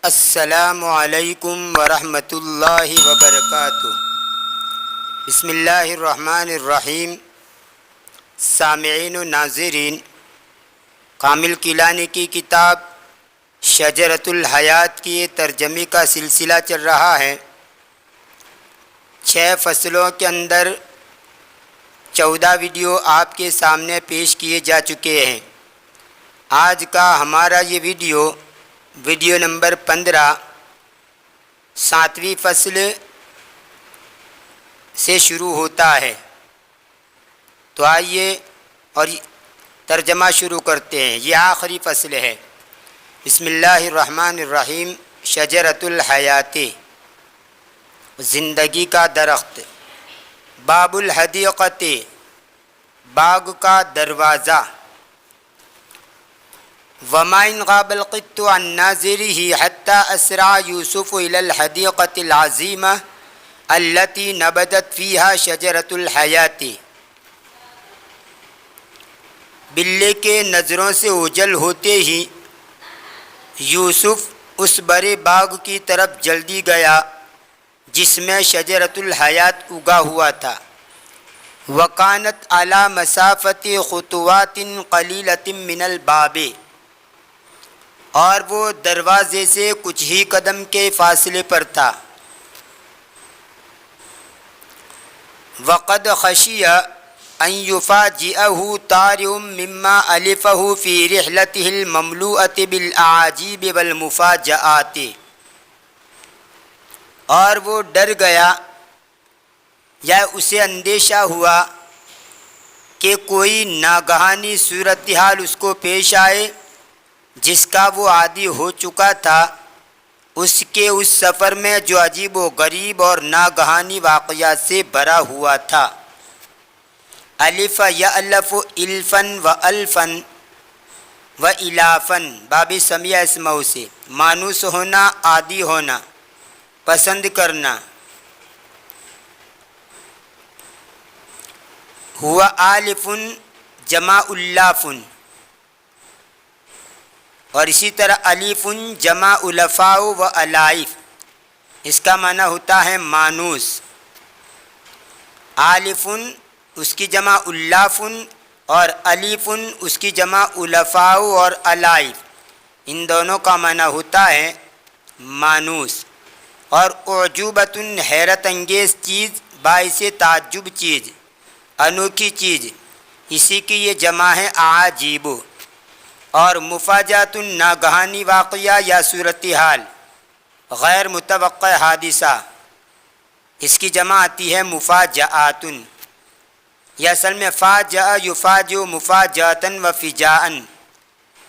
السلام علیکم ورحمۃ اللہ وبرکاتہ۔ بسم اللہ الرحمن الرحیم۔ سامعین و ناظرین، کامل کیلانی کی کتاب شجرۃ الحیات کی ترجمے کا سلسلہ چل رہا ہے۔ 6 فصلوں کے اندر 14 ویڈیو آپ کے سامنے پیش کیے جا چکے ہیں۔ آج کا ہمارا یہ ویڈیو نمبر 15 7ویں فصل سے شروع ہوتا ہے۔ تو آئیے اور ترجمہ شروع کرتے ہیں۔ یہ آخری فصل ہے۔ بسم اللہ الرحمن الرحیم۔ شجرۃ الحیات، زندگی کا درخت۔ باب الحدیقۃ، باغ کا دروازہ۔ وما إن غاب القط عن ناظره حتى أسرع يوسف إلى الحديقة العظيمة التي نبتت فيها شجرة الحياة۔ بلے کے نظروں سے اوجھل ہوتے ہی یوسف اس بڑے باغ کی طرف جلدی گیا جس میں شجرۃ الحیات اگا ہوا تھا۔ وكانت على مسافة خطوات قليلة من الباب، اور وہ دروازے سے کچھ ہی قدم کے فاصلے پر تھا۔ وقد خشی ان یفاجئه طارئ مما الفه في رحلته المملوءة بالاعاجیب والمفاجآت، اور وہ ڈر گیا یا اسے اندیشہ ہوا کہ کوئی ناگہانی صورتحال اس کو پیش آئے جس کا وہ عادی ہو چکا تھا اس کے اس سفر میں جو عجیب و غریب اور ناگہانی واقعات سے بھرا ہوا تھا۔ الف یألف الفن و الفن و الافن، باب سمیع اسمعو سے مانوس ہونا، عادی ہونا، پسند کرنا۔ ہوا آلف جمع اللافن، اور اسی طرح الف جمع الفاء و الائف، اس کا معنی ہوتا ہے مانوس۔ آلف اس کی جمع الاف اور الف اس کی جمع الفاء اور الائف، ان دونوں کا معنی ہوتا ہے مانوس۔ اور اعجوبۃ حیرت انگیز چیز، باعث تعجب چیز، انوکھی چیز، اسی کی یہ جمع ہے اعاجیب۔ اور مفاجات ناگہانی واقعہ یا صورتحال، غیر متوقع حادثہ، اس کی جمع آتی ہے مفاجآت۔ یہ اصل میں فاجأ یفاجئ مفاجأۃ و فجاء،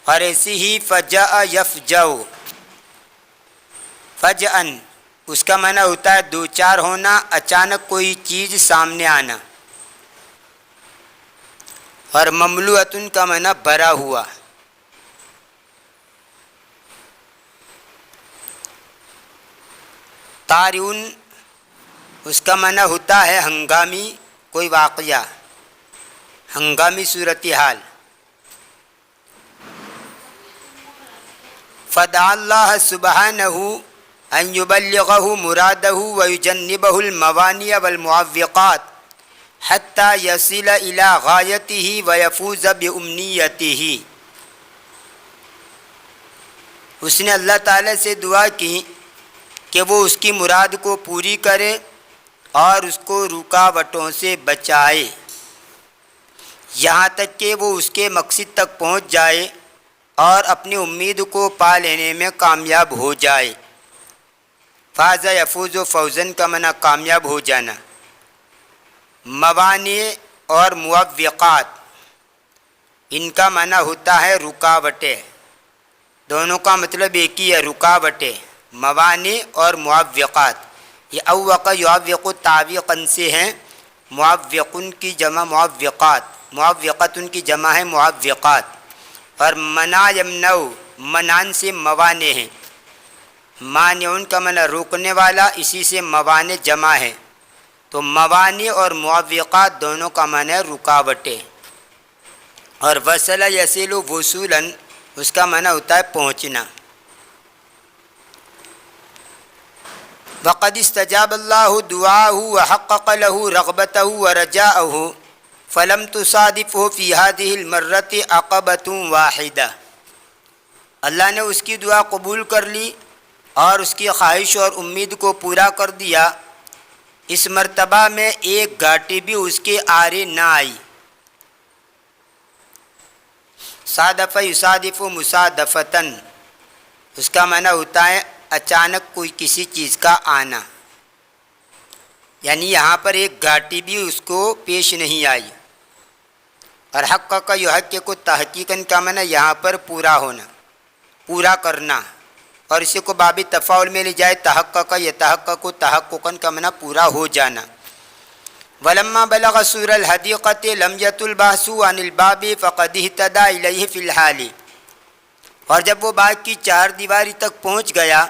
اور ایسی ہی فجأ یفجأ فجأً، اس کا معنی ہوتا ہے دو چار ہونا، اچانک کوئی چیز سامنے آنا۔ اور مملوءۃ کا معنی بھرا ہوا۔ طارئ اس کا معنی ہوتا ہے ہنگامی کوئی واقعہ، ہنگامی صورتحال۔ فدعا اللہ سبحانہ ان یبلغہ مرادہ ویجنبہ الموانع والمعوقات حتی یصل الی غایتہ ویفوز بامنیتہ۔ اس نے اللہ تعالی سے دعا کی کہ وہ اس کی مراد کو پوری کرے اور اس کو رکاوٹوں سے بچائے یہاں تک کہ وہ اس کے مقصد تک پہنچ جائے اور اپنی امید کو پا لینے میں کامیاب ہو جائے۔ فاز یفوز و فوزن کا معنی کامیاب ہو جانا۔ موانع اور معوقات، ان کا معنی ہوتا ہے رکاوٹیں، دونوں کا مطلب ایک ہی ہے، رکاوٹیں، موانع اور معوقات۔ یہ اوق یعوق تعویقا سے ہیں، معوقن کی جمع معوقات، معوقتن کی جمع ہے معوقات۔ اور منع یمنع، منعن سے موانع ہیں، مانعن کا معنی روکنے والا، اسی سے موانع جمع ہے۔ تو موانع اور معوقات دونوں کا معنی ہے رکاوٹیں۔ اور وصل یصل وصولا، اس کا معنی ہوتا ہے پہنچنا۔ فقد استجاب اللہ دعاءہ وحقق له رغبته ورجاءه فلم تصادفه في هذه المرة عقبة واحدة۔ اللہ نے اس کی دعا قبول کر لی اور اس کی خواہش اور امید کو پورا کر دیا، اس مرتبہ میں ایک گھاٹی بھی اس کے آرے نہ آئی۔ صادف یصادف مصادفتاً، اس کا معنی ہوتا ہے اچانک کوئی کسی چیز کا آنا، یعنی یہاں پر ایک گھاٹی بھی اس کو پیش نہیں آئی۔ اور حق کا یحقق تحقیقاً کا معنی یہاں پر پورا ہونا، پورا کرنا، اور اسی کو باب تفاعل میں لے جائے تحقق یتحقق تحققاً کا معنی پورا ہو جانا۔ ولما بلغ سور الحدیقۃ لم یطل البحث عن الباب فقد اهتدى الیہ فی الحال، اور جب وہ باغ کی چار دیواری تک پہنچ گیا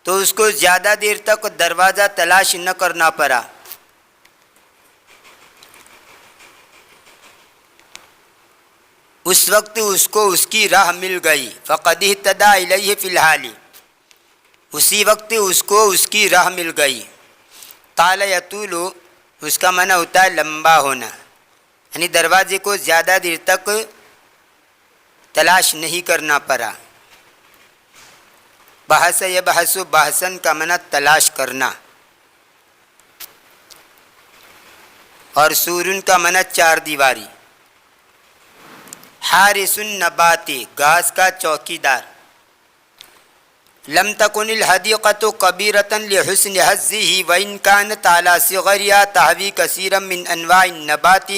تو اس کو زیادہ دیر تک دروازہ تلاش نہ کرنا پڑا۔ اس وقت اس کو اس کی راہ مل گئی، فقد اهتدى الیہ فی الحال، اسی وقت اس کو اس کی راہ مل گئی۔ طال یطول، اس کا معنی ہوتا ہے لمبا ہونا، یعنی دروازے کو زیادہ دیر تک تلاش نہیں کرنا پڑا۔ بحث یبحث، بحثن کا معنی تلاش کرنا، اور سورن کا معنی چار دیواری۔ حارس النبات، گھاس کا چوکیدار۔ لم تکن الحدیقۃ کبیرۃ لحسن حظہ وان کانت علی صغرها تحوی کثیرا من انواع النبات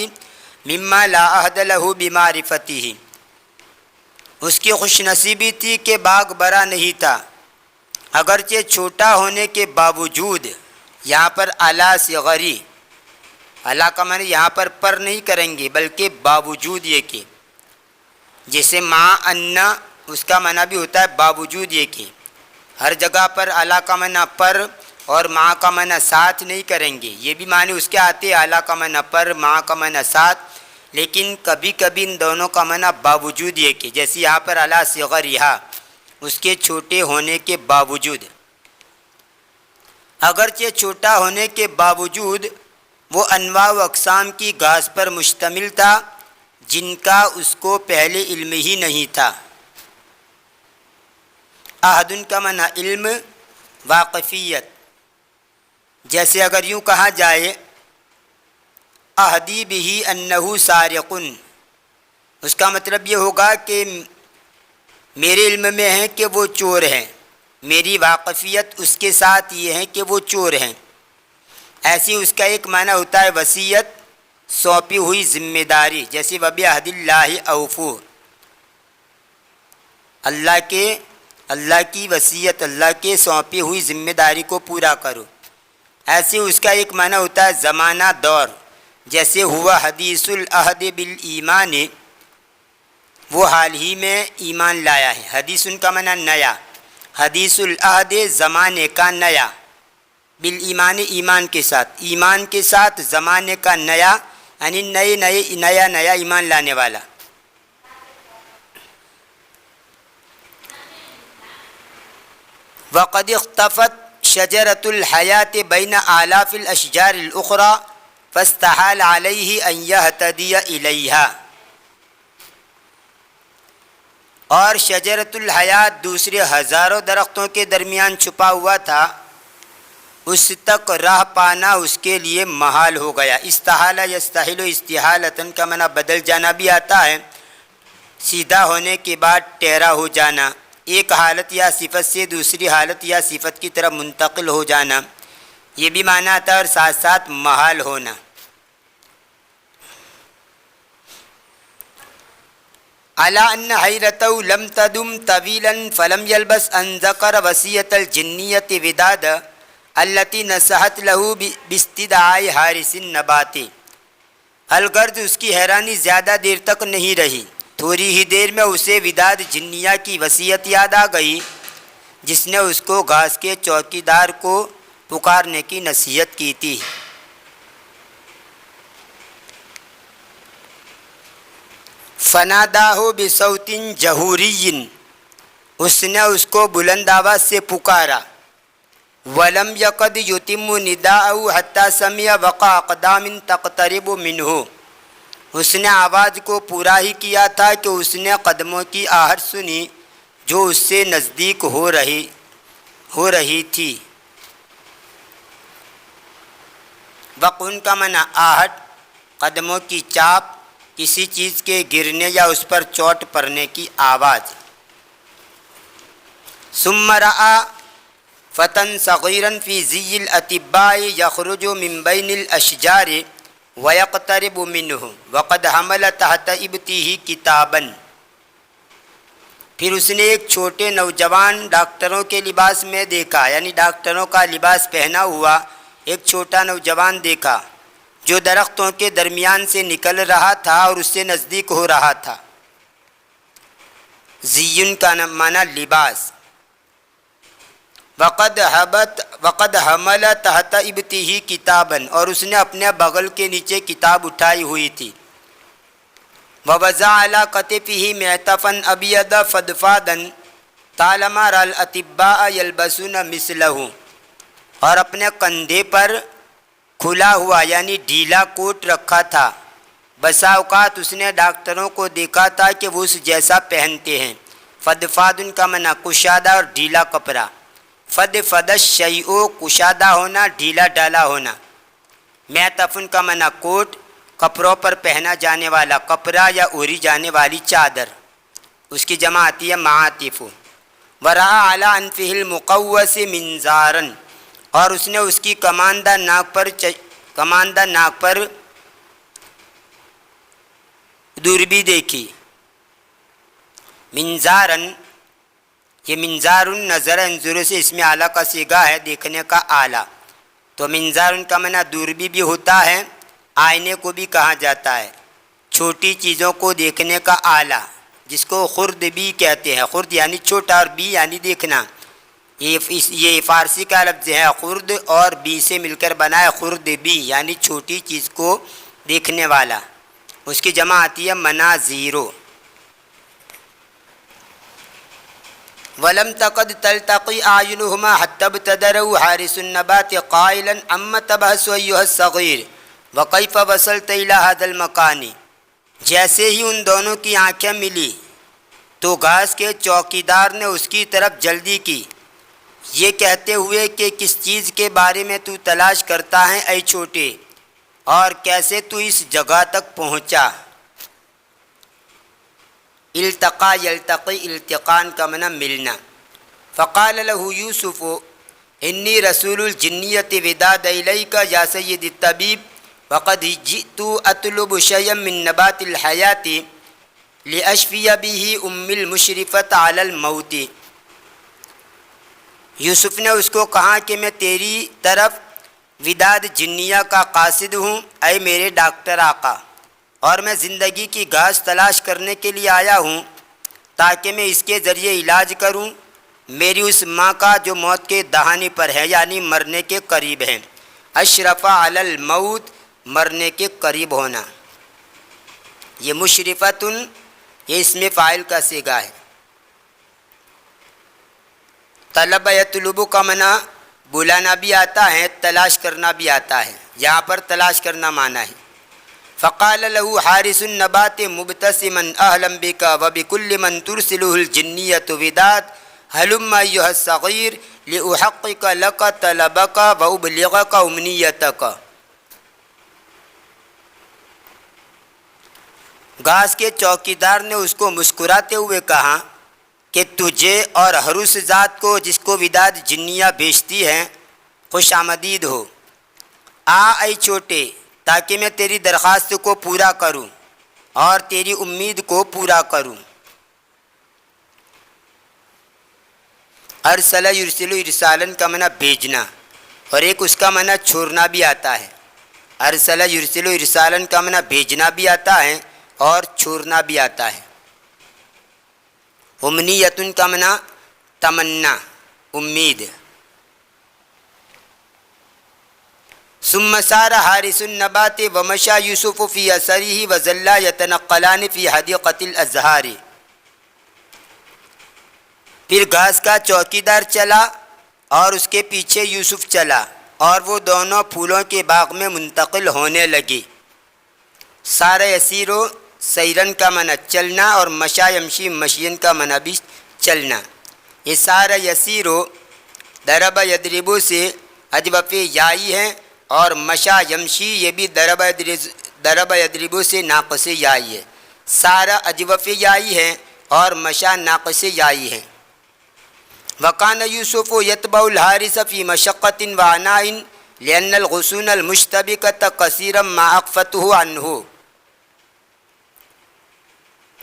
مما لا عہد له بمعرفتہ، اس کی خوش نصیبی تھی کہ باغ بڑا نہیں تھا، اگرچہ چھوٹا ہونے کے باوجود۔ یہاں پر اعلیٰ صغری، اعلیٰ کا معنی یہاں پر نہیں کریں گے بلکہ باوجود یہ کہ، جیسے مع ان، اس کا معنی بھی ہوتا ہے باوجود یہ کہ۔ ہر جگہ پر اعلیٰ کا معنی پر اور مع کا معنی ساتھ نہیں کریں گے، یہ بھی معنی اس کے آتے اعلیٰ کا معنی پر، مع کا معنی ساتھ، لیکن کبھی کبھی ان دونوں کا معنی باوجود یہ کہ، جیسے یہاں پر اعلیٰ صغریہا، اس کے چھوٹے ہونے کے باوجود۔ اگرچہ چھوٹا ہونے کے باوجود وہ انواع و اقسام کی گھاس پر مشتمل تھا جن کا اس کو پہلے علم ہی نہیں تھا۔ احدن کا معنی علم، واقفیت، جیسے اگر یوں کہا جائے احدی بہ انہ سارق، اس کا مطلب یہ ہوگا کہ میرے علم میں ہے کہ وہ چور ہیں، میری واقفیت اس کے ساتھ یہ ہے کہ وہ چور ہیں۔ ایسی اس کا ایک معنی ہوتا ہے وصیت، سونپی ہوئی ذمہ داری، جیسے وبعہد اللہ اوفو، اللہ کی وصیت، اللہ کے سونپی ہوئی ذمہ داری کو پورا کرو۔ ایسے اس کا ایک معنی ہوتا ہے زمانہ، دور، جیسے ہوا حدیث العہد بالایمان، وہ حال ہی میں ایمان لایا ہے۔ حدیث ان کا معنی نیا، حدیث العہد زمانے کا نیا، بالایمان ایمان کے ساتھ، ایمان کے ساتھ زمانے کا نیا، یعنی نیا ایمان لانے والا۔ وقد اختفت شجرۃ الحیات بین آلاف الاشجار الاخرى فاستحال علیہ ان یہتدی الیہا، اور شجرۃ الحیات دوسرے ہزاروں درختوں کے درمیان چھپا ہوا تھا، اس تک راہ پانا اس کے لیے محال ہو گیا۔ استحال یستحل استحالتاً کا معنی بدل جانا بھی آتا ہے، سیدھا ہونے کے بعد ٹیڑھا ہو جانا، ایک حالت یا صفت سے دوسری حالت یا صفت کی طرف منتقل ہو جانا، یہ بھی معنی آتا ہے، اور ساتھ ساتھ محال ہونا۔ علی ان حیرتہ لم تدم طویلا فلم یلبس ان ذکر وصیۃ الجنیۃ وداد التی نصحت لہ باستدعاء حارس النبات، الغرض اس کی حیرانی زیادہ دیر تک نہیں رہی، تھوڑی ہی دیر میں اسے وداد جنیہ کی وصیت یاد آ گئی جس نے اس کو گھاس کے چوکیدار کو پکارنے کی نصیحت کی تھی۔ فناداہ بصوت جہوری، اس نے اس کو بلند آواز سے پکارا، ولم یقد یتم نداءه حتی سمع وقع اقدام تقترب منه، اس نے آواز کو پورا ہی کیا تھا کہ اس نے قدموں کی آہٹ سنی جو اس سے نزدیک ہو رہی تھی۔ وقع کا معنی آہٹ، قدموں کی چاپ، کسی چیز کے گرنے یا اس پر چوٹ پڑنے کی آواز۔ ثم رأى فتى صغيرا في زي الأطباء يخرج من بين الأشجار ويقترب منه وقد حمل تحت ابطه كتابا، پھر اس نے ایک چھوٹے نوجوان ڈاکٹروں کے لباس میں دیکھا، یعنی ڈاکٹروں کا لباس پہنا ہوا ایک چھوٹا نوجوان دیکھا جو درختوں کے درمیان سے نکل رہا تھا اور اس سے نزدیک ہو رہا تھا۔ زیّن کا معنی لباس۔ وقد حمل تحت ابطه کتابا، اور اس نے اپنے بغل کے نیچے کتاب اٹھائی ہوئی تھی۔ ووضع على كتفه معطفا ابيض فضفاضا طالما رأى الاطباء يلبسون مثله، اور اپنے کندھے پر کھلا ہوا یعنی ڈھیلا کوٹ رکھا تھا، بسا اوقات اس نے ڈاکٹروں کو دیکھا تھا کہ وہ اس جیسا پہنتے ہیں۔ فضفاض کا معنی کشادہ اور ڈھیلا کپڑا۔ فضفض الشیء کشادہ ہونا، ڈھیلا ڈالا ہونا۔ معطف کا معنی کوٹ، کپڑوں پر پہنا جانے والا کپڑا یا اوڑھی جانے والی چادر، اس کی جمع آتی ہے معاطف۔ ورأى على انفه المقوس منظارا، اور اس نے اس کی کماندہ ناک پر دوربی دیکھی۔ منظارن، یہ منظار نظر انظر سے اس میں اعلیٰ کا صیغہ ہے، دیکھنے کا آلہ، تو منظار کا معنی دوربی بھی ہوتا ہے، آئینے کو بھی کہا جاتا ہے، چھوٹی چیزوں کو دیکھنے کا آلہ جس کو خرد بھی کہتے ہیں۔ خرد یعنی چھوٹا اور بی یعنی دیکھنا، یہ فارسی کا لفظ ہے خرد اور بی سے مل کر بنا ہے خرد بی یعنی چھوٹی چیز کو دیکھنے والا، اس کی جمع آتی ہے مناظیرو۔ وَلَمْ تَقَدْ تَلْتَقِي أَعْيُنُهُمَا حَتَّى ابْتَدَرَهُ حَارِسُ النَّبَاتِ قَائِلًا أَمَّ تَبْحَثُ أَيُّهَا الصَّغِيرُ وَكَيْفَ وَصَلْتَ إِلَى هَذَا الْمَكَانِ، جیسے ہی ان دونوں کی آنکھیں ملی تو گھاس کے چوکیدار نے اس کی طرف جلدی کی، یہ کہتے ہوئے کہ کس چیز کے بارے میں تو تلاش کرتا ہے اے چھوٹے، اور کیسے تو اس جگہ تک پہنچا۔ التقا یلتقی، التقان کا معنی ملنا۔ فقال له یوسف انی رسول الجنیۃ وداد الیک یا سید الطبیب وقد جئت اطلب شیئا من نبات الحیات لاشفی به ام المشرفۃ علی الموت۔ یوسف نے اس کو کہا کہ میں تیری طرف وداد جنیہ کا قاصد ہوں اے میرے ڈاکٹر آقا، اور میں زندگی کی گھاس تلاش کرنے کے لیے آیا ہوں تاکہ میں اس کے ذریعے علاج کروں میری اس ماں کا جو موت کے دہانے پر ہے یعنی مرنے کے قریب ہے۔ اشرف علی الموت، مرنے کے قریب ہونا۔ یہ مشرفتن، یہ اس میں فاعل کا صیغہ ہے۔ طلب یطلب کا معنی بلانا بھی آتا ہے، تلاش کرنا بھی آتا ہے، یہاں پر تلاش کرنا معنی ہے۔ فقال له حارس النبات مبتسما اهلا بك وبكل من ترسله الجنية وداد هلم ايها الصغير لاحقق لك طلبك وابلغك امنيتك۔ گھاس کے چوکیدار نے اس کو مسکراتے ہوئے کہا کہ تجھے اور ہر اس ذات کو جس کو وداد جنیہ بھیجتی ہے خوش آمدید ہو، آ اے چھوٹے تاکہ میں تیری درخواست کو پورا کروں اور تیری امید کو پورا کروں۔ ارسل یرسل ارسالن کا معنی بھیجنا، اور ایک اس کا معنی چھوڑنا بھی آتا ہے۔ ارسل یرسل ارسالن کا معنی بھیجنا بھی آتا ہے اور چھوڑنا بھی آتا ہے۔ امنیتن کا معنی تمنا، امید۔ ثم سار حارس النبات ومشى یوسف فی اثره وظلا یتنقلان فی حدیقۃ الازہار۔ پھر گھاس کا چوکیدار چلا اور اس کے پیچھے یوسف چلا اور وہ دونوں پھولوں کے باغ میں منتقل ہونے لگے۔ سارا یسیرو سیرن کا معنی چلنا اور مشا یمشی مشین کا معنی بھی چلنا۔ یہ سارا یسیرو ضرب یضربو سے اجوف یائی ہے اور مشا یمشی یہ بھی ضرب یضربو سے ناقص یائی ہے۔ سارا اجوف یائی ہے اور مشا ناقص یائی ہے۔ وکان یوسف یتبع الحارث فی مشقۃ وعناء لأن الغصون المشتبکۃ کثیرا ما اخفتہ عنہ۔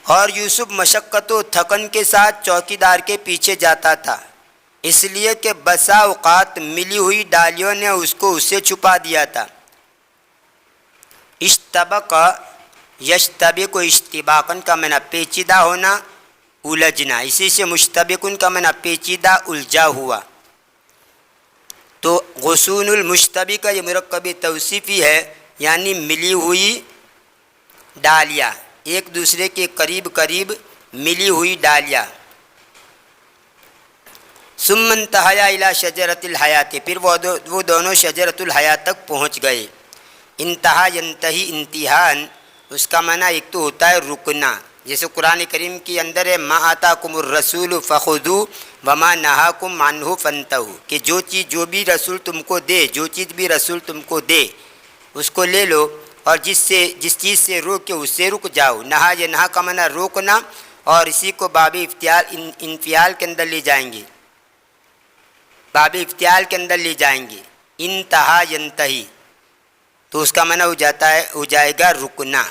اور یوسف مشقت و تھکن کے ساتھ چوکیدار کے پیچھے جاتا تھا، اس لیے کہ بسا اوقات ملی ہوئی ڈالیوں نے اس کو اس سے چھپا دیا تھا۔ اشتبک یشتبک اشتباقن کا معنی پیچیدہ ہونا، الجھنا، اسی سے مشتبکن کا معنی پیچیدہ الجھا ہوا۔ تو غصون المشتبک کا یہ مرکب توصیفی ہے، یعنی ملی ہوئی ڈالیاں، ایک دوسرے کے قریب قریب ملی ہوئی ڈالیاں۔ ثم انتہیا الی شجرۃ الحیات، پھر وہ دونوں شجرۃ الحیات تک پہنچ گئے۔ انتہا ینتہی انتہاءً، اس کا معنی ایک تو ہوتا ہے رکنا، جیسے قرآن کریم کے اندر ہے ما آتاکم الرسول فخذوہ وما نہاکم عنہ فانتہوا، کہ جو بھی رسول تم کو دے، جو چیز بھی رسول تم کو دے اس کو لے لو، اور جس چیز سے روکے اس سے رک جاؤ۔ نہا یہ نہا کا معنی روکنا، اور اسی کو باب افتعال انفعال کے اندر لے جائیں گے، باب افتعال کے اندر لے جائیں گے۔ انتہا ینتہی تو اس کا معنی ہو جائے گا رکنا،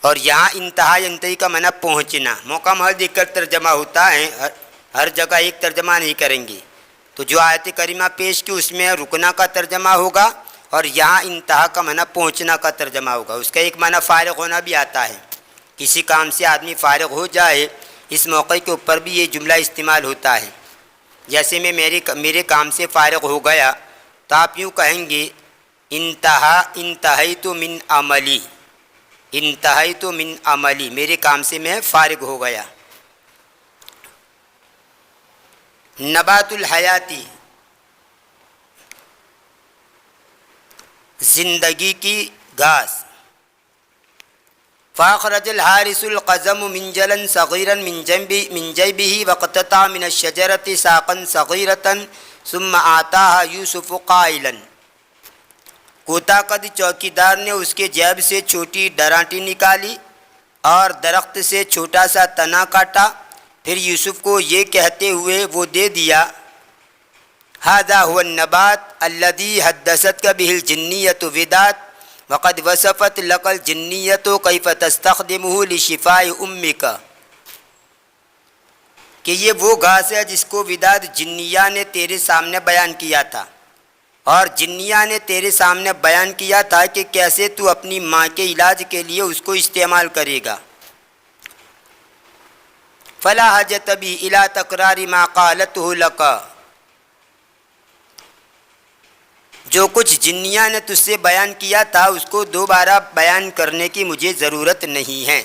اور یہاں انتہا ینتہی کا معنی پہنچنا۔ موقع محل دیکھ کر ترجمہ ہوتا ہے، ہر جگہ ایک ترجمہ نہیں کریں گے۔ تو جو آیت کریمہ پیش کی اس میں رکنا کا ترجمہ ہوگا، اور یہاں انتہا کا معنی پہنچنا کا ترجمہ ہوگا۔ اس کا ایک معنی فارغ ہونا بھی آتا ہے، کسی کام سے آدمی فارغ ہو جائے، اس موقع کے اوپر بھی یہ جملہ استعمال ہوتا ہے۔ جیسے میں میرے کام سے فارغ ہو گیا تو آپ یوں کہیں گے انتہیت من عملی، انتہیت من عملی، میرے کام سے میں فارغ ہو گیا۔ نبات الحیاتی، زندگی کی گھاس۔ فاخرج الحارث القزم منجلا صغيرا من جيبه واقتطع من الشجرة ساقا صغيرة ثم آتاها يوسف قائلا، کوتا قد چوکیدار نے اس کے جیب سے چھوٹی ڈرانٹی نکالی اور درخت سے چھوٹا سا تنا کاٹا، پھر یوسف کو یہ کہتے ہوئے وہ دے دیا، هذا هو النبات الذي حدثتك به الجنية وداد وقد وصفت لك الجنية كيف تستخدمه لشفاء أمك، کہ یہ وہ گھاس ہے جس کو وداد جنیہ نے تیرے سامنے بیان کیا تھا، اور جنیہ نے تیرے سامنے بیان کیا تھا کہ کیسے تو اپنی ماں کے علاج کے لیے اس کو استعمال کرے گا۔ فلا حاجت بی الی تکرار ما قالته لك، جو کچھ جنیہ نے تجھ سے بیان کیا تھا اس کو دوبارہ بیان کرنے کی مجھے ضرورت نہیں ہے۔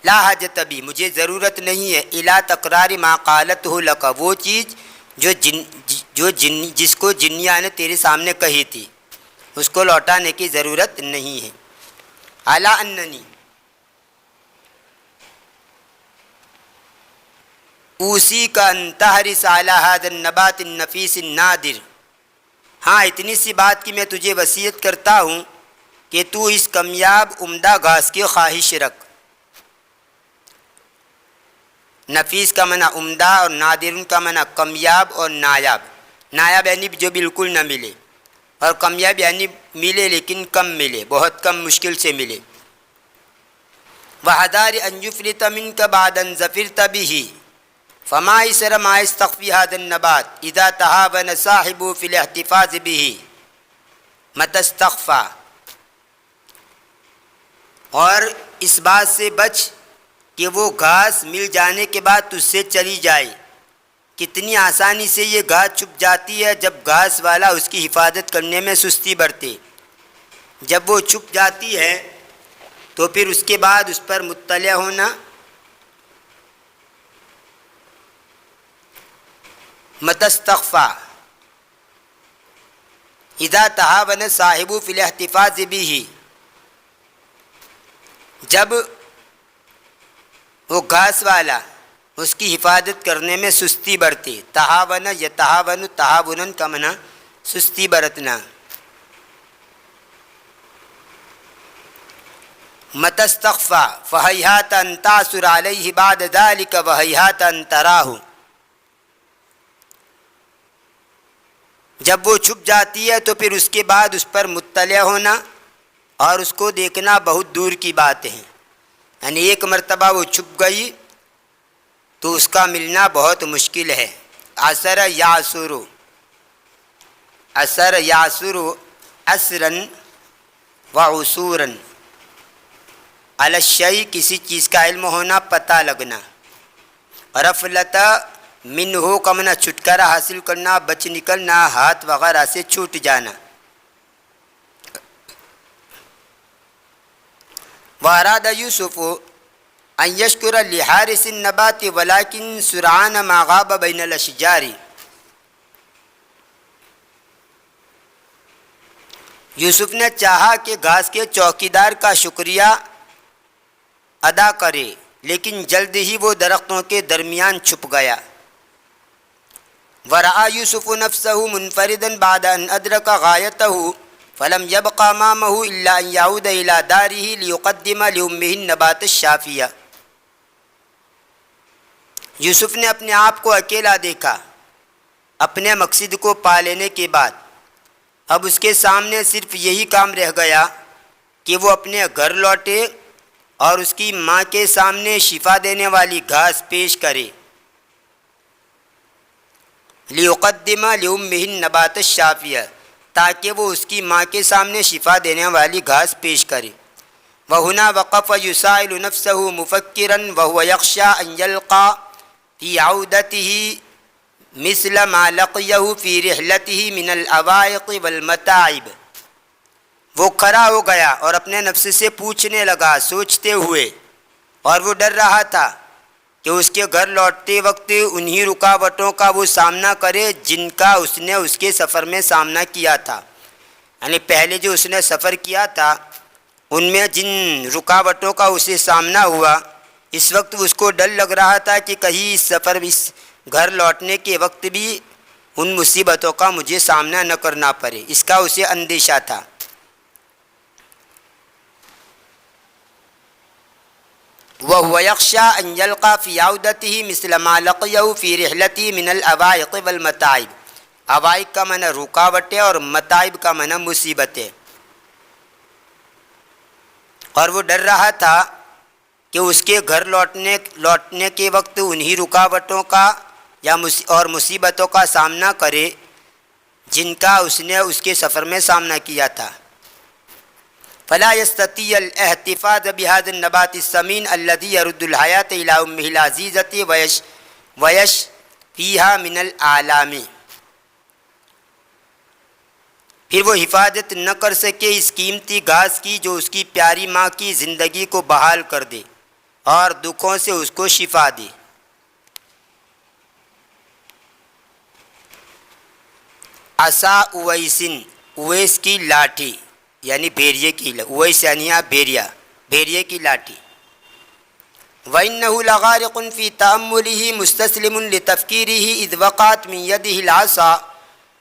لا حاجت بی، مجھے ضرورت نہیں ہے، الی تکرار ما قالته لك، وہ چیز جس کو جنیہ نے تیرے سامنے کہی تھی اس کو لوٹانے کی ضرورت نہیں ہے۔ الا اننی اوسی کا ان تحرص علی هذا النبات النفیس النادر، ہاں اتنی سی بات کی میں تجھے وصیت کرتا ہوں کہ تو اس کمیاب عمدہ گھاس کی خواہش رکھ۔ نفیس کا معنی عمدہ اور نادر کا معنی کمیاب اور نایاب۔ نایاب یعنی جو بالکل نہ ملے، اور کمیاب یعنی ملے لیکن کم ملے، بہت کم مشکل سے ملے۔ وَحَذَارِ أَن يُفْلِتَ مِنْكَ بَعْدَ أَن ظَفِرْتَ بِهِ فما يسر ما يستخفي هذا النبات اذا تهاون صاحبه في الاحتفاظ به متى استخفى، اور اس بات سے بچ کہ وہ گھاس مل جانے کے بعد تجھ سے چلی جائے۔ کتنی آسانی سے یہ گھاس چھپ جاتی ہے جب گھاس والا اس کی حفاظت کرنے میں سستی برتے، جب وہ چھپ جاتی ہے تو پھر اس کے بعد اس پر مطلع ہونا متستخفا اذا تہاون صاحب فی الاحتفاظ به، جب وہ گھاس والا اس کی حفاظت کرنے میں سستی برتے. تہاون یتہاون تہاونن کا معنی سستی برتنا. متستخفا فہیہات ان تعثر علیہ بعد ذلک وہیہات ان تراہ، جب وہ چھپ جاتی ہے تو پھر اس کے بعد اس پر مطلع ہونا اور اس کو دیکھنا بہت دور کی بات ہے. یعنی ایک مرتبہ وہ چھپ گئی تو اس کا ملنا بہت مشکل ہے. عثر یعثر، عثر یعثر عثرا وعثورا، علی الشیء کسی چیز کا علم ہونا، پتہ لگنا. رفلت منہ کا معنی چھٹکارا حاصل کرنا، بچ نکلنا، ہاتھ وغیرہ سے چھوٹ جانا. واراد یوسف ان یشکر لحارس النبات ولکن سرعان ما غاب بین الاشجار، یوسف نے چاہا کہ گھاس کے چوکیدار کا شکریہ ادا کرے لیکن جلد ہی وہ درختوں کے درمیان چھپ گیا. ورأى یوسف نفسه منفردا بعد ان ادرک غایته فلم يبق امامه الا ان يعود الى داره ليقدم لامه النبات الشافیہ، یوسف نے اپنے آپ کو اکیلا دیکھا اپنے مقصد کو پا لینے کے بعد. اب اس کے سامنے صرف یہی کام رہ گیا کہ وہ اپنے گھر لوٹے اور اس کی ماں کے سامنے شفا دینے والی گھاس پیش کرے. لیقدم لامہ النبات الشافیہ، تاکہ وہ اس کی ماں کے سامنے شفا دینے والی گھاس پیش کرے. وہنا وقف یسائل نفسہ مفکرا وہو یخشى ان یلقى فی عودته مثل ما لقیہ فی رحلته من العوائق والمتاعب، وہ کھڑا ہو گیا اور اپنے نفس سے پوچھنے لگا، سوچتے ہوئے، اور وہ ڈر رہا تھا کہ اس کے گھر لوٹتے وقت انہی رکاوٹوں کا وہ سامنا کرے جن کا اس نے اس کے سفر میں سامنا کیا تھا. یعنی پہلے جو اس نے سفر کیا تھا ان میں جن رکاوٹوں کا اسے سامنا ہوا، اس وقت اس کو ڈر لگ رہا تھا کہ کہیں اس گھر لوٹنے کے وقت بھی ان مصیبتوں کا مجھے سامنا نہ کرنا پڑے، اس کا اسے اندیشہ تھا. وَهُوَ يَخْشَىٰ أَن يَلْقَىٰ فِي عَوْدَتِهِ مِثْلَ مَا لَقِيَهُ فِي رِحْلَتِهِ مِنَ الْعَوَائِقِ وَالْمَتَاعِبِ. عوائق کا معنی رکاوٹیں اور متاعب کا معنی مصیبتیں. اور وہ ڈر رہا تھا کہ اس کے گھر لوٹنے کے وقت انہی رکاوٹوں کا اور مصیبتوں کا سامنا کرے جن کا اس نے اس کے سفر میں سامنا کیا تھا. فلا يستطيع الاحتفاظ بهذا النبات الثمين الذي يرد الحياة إلى أمه العزيزة ويشفيها من الآلام، پھر وہ حفاظت نہ کر سکے اس قیمتی گھاس کی جو اس کی پیاری ماں کی زندگی کو بحال کر دے اور دکھوں سے اس کو شفا دے. عصا اویسن، اویس کی لاٹھی یعنی بھیریے کی، اویس یعنی بھیریے کی لاٹھی. وَإِنَّهُ لَغَارِقٌ فِي تَأَمُّلِهِ مُسْتَسْلِمٌ لِتَفْكِيرِهِ إِذْ وَقَعَتْ مِنْ يَدِهِ الْعَصَا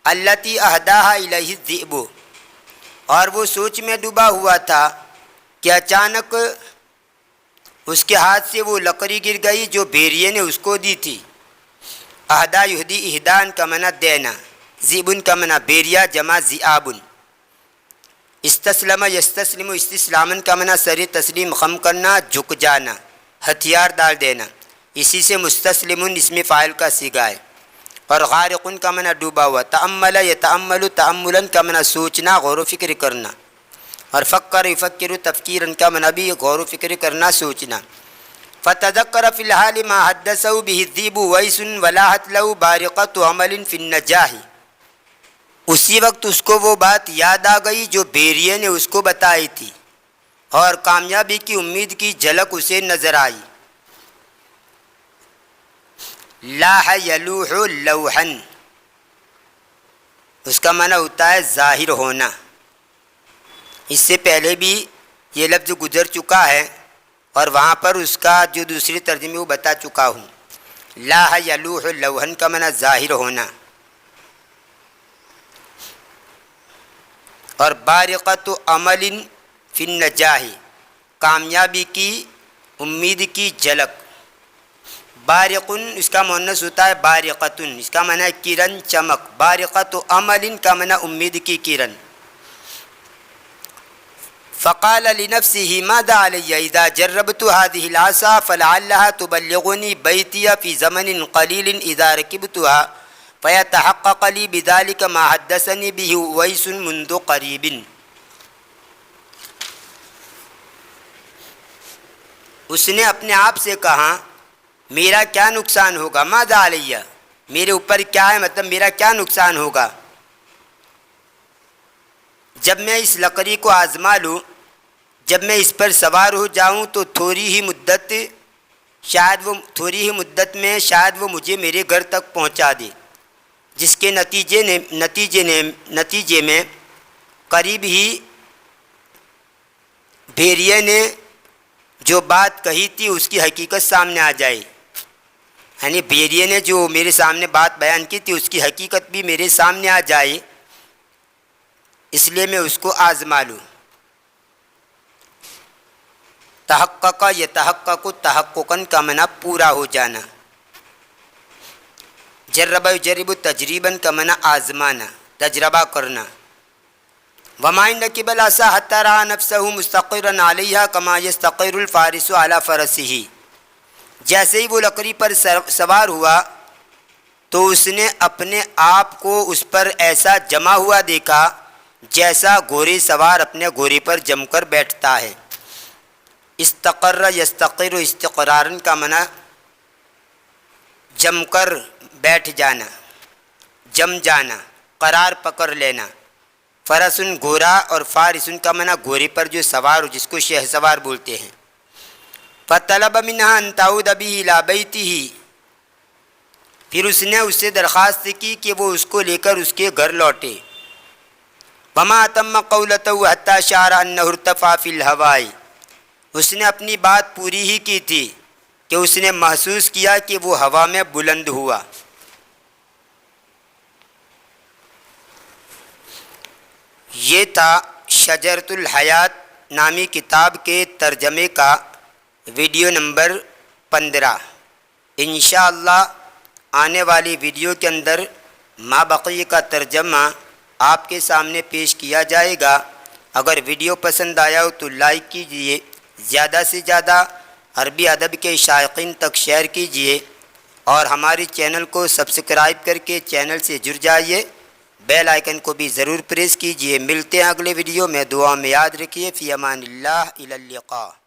الَّتِي أَهْدَاهَا إِلَيْهِ الذِّئْبُ، اور وہ سوچ میں ڈوبا ہوا تھا کہ اچانک اس کے ہاتھ سے وہ لکڑی گر گئی جو بھیریے نے اس کو دی تھی. اہدا یہدی اہدان کا معنی دینا، ذئبن کا معنی بھیریا جمع ذئابن. استسلم یستسلم استسلامن کا معنی سر تسلیم خم کرنا، جھک جانا، ہتھیار ڈال دینا. اسی سے مستسلم اسم فاعل کا صیغہ ہے. اور غارقن کا معنی ڈوبا ہوا. تأمل یتأمل تأملن کا معنی سوچنا، غور و فکر کرنا. اور فکر یفکر تفکیرن کا معنی بھی غور و فکر کرنا، سوچنا. فتذکر فی الحال ما حدثه به الذئب ویس ولاحت له بارقۃ عمل فی النجاح، اسی وقت اس کو وہ بات یاد آ گئی جو بھیریے نے اس کو بتائی تھی اور کامیابی کی امید کی جھلک اسے نظر آئی. لاح یلوح لوحن، اس کا معنی ہوتا ہے ظاہر ہونا۔ اس سے پہلے بھی یہ لفظ گزر چکا ہے اور وہاں پر اس کا جو دوسری ترجمے وہ بتا چکا ہوں۔ لاح یلوح لوحن کا معنی ظاہر ہونا، اور بارقۃ عمل فی النجاح، کامیابی کی امید کی جھلک۔ بارقن اس کا مؤنث ہوتا ہے بارقتن، اس کا معنی ہے کرن چمک۔ بارقۃ عمل کا معنی امید کی کرن۔ فقال لنفسه ماذا علي اذا جربت هذه العصا فلعلها تبلغني بيتي في زمن قليل اذا ركبتها فيتحقق لي بذلك ما حدثني به اويس منذ قريب۔ اس نے اپنے آپ سے کہا میرا کیا نقصان ہوگا، ماذا علیہ، میرے اوپر کیا ہے، مطلب میرا کیا نقصان ہوگا جب میں اس لکڑی کو آزما لوں، جب میں اس پر سوار ہو جاؤں تو تھوڑی ہی مدت میں شاید وہ مجھے میرے گھر تک پہنچا دے، جس کے نتیجے میں قریب ہی بھیڑیے نے جو بات کہی تھی اس کی حقیقت سامنے آ جائے، یعنی بھیڑیے نے جو میرے سامنے بات بیان کی تھی اس کی حقیقت بھی میرے سامنے آ جائے، اس لیے میں اس کو آزما لوں۔ تحقق یتحقق تحققاً کا معنی پورا ہو جانا، جرب یجرب تجریباً کا معنی آزمانا، تجربہ کرنا۔ وما ركب العصا حتى رأى نفسه مستقرا عليها كما يستقر الفارس على فرسه، جیسے ہی وہ لکڑی پر سوار ہوا تو اس نے اپنے آپ کو اس پر ایسا جمع ہوا دیکھا جیسا گھوڑے سوار اپنے گھوڑے پر جم کر بیٹھتا ہے۔ استقر یستقر استقرارن کا معنی جم کر بیٹھ جانا، جم جانا، قرار پکڑ لینا۔ فرسن گھوڑا اور فارسن کا معنی گھوڑے پر جو سوار ہو، جس کو شہ سوار بولتے ہیں۔ فطلب منها ان تعود به الى بيته، پھر اس نے اس سے درخواست کی کہ وہ اس کو لے کر اس کے گھر لوٹے۔ وما اتم قولته حتى شعر انه ارتفع في الهواء، اس نے اپنی بات پوری ہی کی تھی کہ اس نے محسوس کیا کہ وہ ہوا میں بلند ہوا۔ یہ تھا شجرۃ الحیات نامی کتاب کے ترجمے کا ویڈیو نمبر 15۔ انشاءاللہ آنے والی ویڈیو کے اندر ما بقی کا ترجمہ آپ کے سامنے پیش کیا جائے گا۔ اگر ویڈیو پسند آیا ہو تو لائک کیجئے، زیادہ سے زیادہ عربی ادب کے شائقین تک شیئر کیجئے، اور ہماری چینل کو سبسکرائب کر کے چینل سے جڑ جائیے، بیل آئیکن کو بھی ضرور پریس کیجئے۔ ملتے ہیں اگلے ویڈیو میں، دعا میں یاد رکھیے۔ فی امان اللہ، الی اللقاء۔